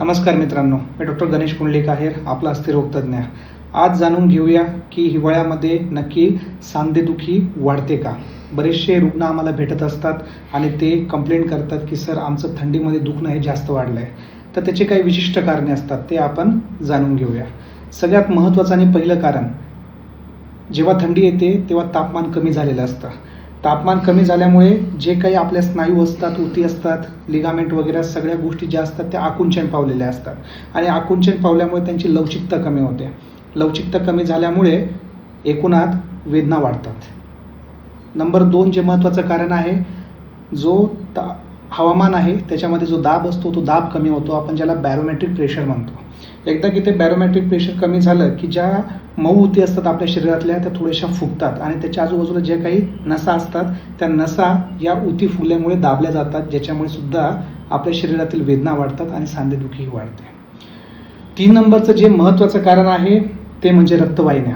नमस्कार मित्रांनो, मी डॉक्टर गणेश पुंडलिक आहेर, आपला अस्थिरोग तज्ञ. आज जाणून घेऊया की हिवाळ्यामध्ये नक्की सांधेदुखी वाढते का. बरेचसे रुग्ण आम्हाला भेटत असतात आणि ते कंप्लेंट करतात की सर आमचं थंडीमध्ये दुखणं हे जास्त वाढलं आहे. तर त्याचे काही विशिष्ट कारणे असतात, ते आपण जाणून घेऊया. सगळ्यात महत्त्वाचं आणि पहिलं कारण, जेव्हा थंडी येते तेव्हा तापमान कमी झालेलं असतं. तापमान कमी झाल्यामुळे जे काही आपल्या स्नायू असतात, उती असतात, लिगामेंट वगैरे सगळ्या गोष्टी ज्या असतात त्या आकुंचन पावलेल्या असतात आणि आकुंचन पावल्यामुळे त्यांची लवचिकता कमी होते. लवचिकता कमी झाल्यामुळे एकूणात वेदना वाढतात. नंबर 2 जे महत्त्वाचं कारण आहे, जो हवामान आहे त्याच्यामध्ये जो दाब असतो तो दाब कमी होतो. आपण ज्याला बॅरोमेट्रिक प्रेशर म्हणतो. एकदा की ते बॅरोमेट्रिक प्रेशर कमी झालं की ज्या मऊ उती असतात आपल्या शरीरातल्या त्या थोड्याशा फुगतात आणि त्याच्या आजूबाजूला जे काही नसा असतात त्या नसा या उती फुगल्यामुळे दाबल्या जातात, ज्याच्यामुळे सुद्धा आपल्या शरीरातील वेदना वाढतात आणि सांधेदुखीही वाढते. 3 नंबरचं जे महत्त्वाचं कारण आहे ते म्हणजे रक्तवाहिन्या.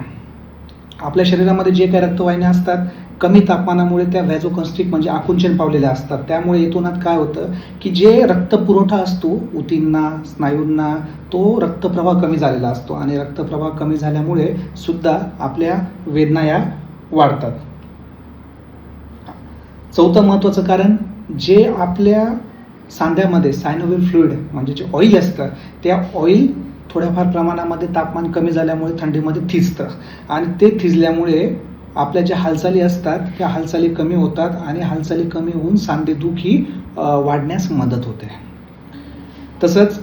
आपल्या शरीरामध्ये जे काही रक्तवाहिन्या असतात कमी तापमानामुळे त्या व्हॅझोकन्स्ट्रिक्ट म्हणजे आकुंचन पावलेल्या असतात. त्यामुळे येतोनात काय होतं की जे रक्तपुरवठा असतो उतींना, स्नायूंना, तो रक्तप्रवाह कमी झालेला असतो आणि रक्तप्रवाह कमी झाल्यामुळे सुद्धा आपल्या वेदना या वाढतात. 4थं महत्त्वाचं कारण, जे आपल्या सांध्यामध्ये सायनोव्हियल फ्लुइड म्हणजे जे ऑइल असतं त्या ऑइल थोड्याफार प्रमाणामध्ये तापमान कमी झाल्यामुळे थंडीमध्ये थिजतं आणि ते थिजल्यामुळे आपल्या ज्या हालचाली असतात त्या हालचाली कमी होतात आणि हालचाली कमी होऊन सांधेदुखी वाढण्यास मदत होते. तसंच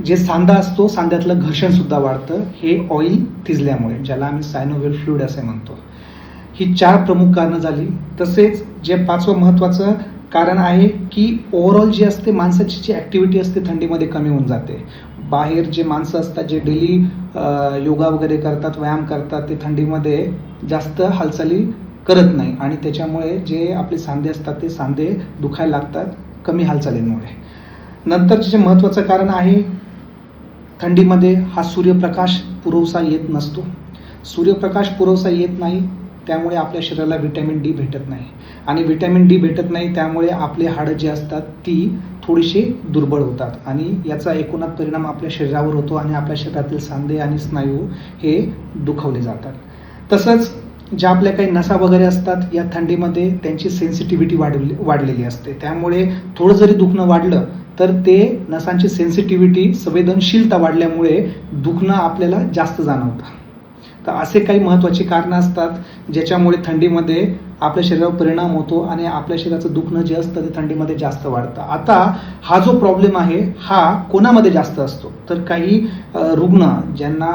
जे सांधा असतो सांध्यातलं घर्षणसुद्धा वाढतं हे ऑइल थिजल्यामुळे, ज्याला आम्ही सायनोव्हियल फ्लुइड असे म्हणतो. ही 4 प्रमुख कारणं झाली. तसेच जे 5वं महत्त्वाचं कारण आहे की ओव्हरऑल जी असते माणसाची जी ॲक्टिव्हिटी असते थंडीमध्ये कमी होऊन जाते. बाहेर जे माणसं असतात जे डेली योगा वगैरे करतात, व्यायाम करतात, ते थंडीमध्ये जास्त हालचाली करत नाही आणि त्याच्यामुळे जे आपले सांधे असतात ते सांधे दुखायला लागतात कमी हालचालींमुळे. नंतरचे जे महत्त्वाचं कारण आहे, थंडीमध्ये हा सूर्यप्रकाश पुरेसा येत नसतो. सूर्यप्रकाश पुरेसा येत नाही त्यामुळे आपल्या शरीराला व्हिटॅमिन डी भेटत नाही आणि व्हिटॅमिन डी भेटत नाही त्यामुळे आपले हाडं जी असतात ती थोडीशी दुर्बळ होतात आणि याचा एकूणात परिणाम आपल्या शरीरावर होतो आणि आपल्या शरीरातील सांधे आणि स्नायू हे दुखावले जातात. तसंच ज्या आपल्या काही नसा वगैरे असतात या थंडीमध्ये त्यांची सेन्सिटिव्हिटी वाढलेली असते. त्यामुळे थोडं जरी दुखणं वाढलं तर ते नसांची सेन्सिटिव्हिटी, संवेदनशीलता वाढल्यामुळे दुखणं आपल्याला जास्त जाणवतं. तर असे काही महत्त्वाची कारणं असतात ज्याच्यामुळे थंडीमध्ये आपल्या शरीरावर परिणाम होतो आणि आपल्या शरीराचं दुखणं जे असतं ते थंडीमध्ये जास्त वाढतं. आता हा जो प्रॉब्लेम आहे हा कोणामध्ये जास्त असतो, तर काही रुग्ण ज्यांना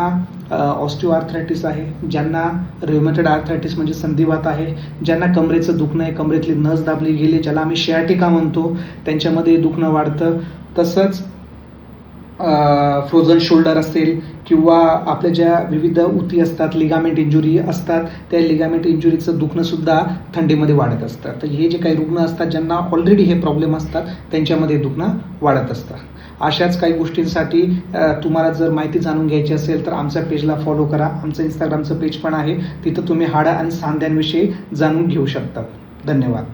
ऑस्टिओआर्थरायटिस आहे, ज्यांना रिव्हमेटॉइड आर्थरायटिस म्हणजे संधिवात आहे, ज्यांना कमरेचं दुखणं आहे, कमरेतली नस दाबली गेली ज्याला आम्ही शियाटिका म्हणतो, त्यांच्यामध्ये दुखणं वाढतं. तसंच फ्रोझन शोल्डर असेल किंवा आपल्या ज्या विविध उती असतात, लिगामेंट इंजुरी असतात, त्या लिगामेंट इंजुरीचं दुखणंसुद्धा थंडीमध्ये वाढत असतं. तर हे जे काही रुग्ण असतात ज्यांना ऑलरेडी हे प्रॉब्लेम असतात त्यांच्यामध्ये दुखणं वाढत असतं. अशाच काही गोष्टींसाठी तुम्हाला जर माहिती जाणून घ्यायची असेल तर आमच्या पेजला फॉलो करा. आमचं इंस्टाग्रामचं पेज पण आहे, तिथं तुम्ही हाडं आणि सांध्यांविषयी जाणून घेऊ शकता. धन्यवाद.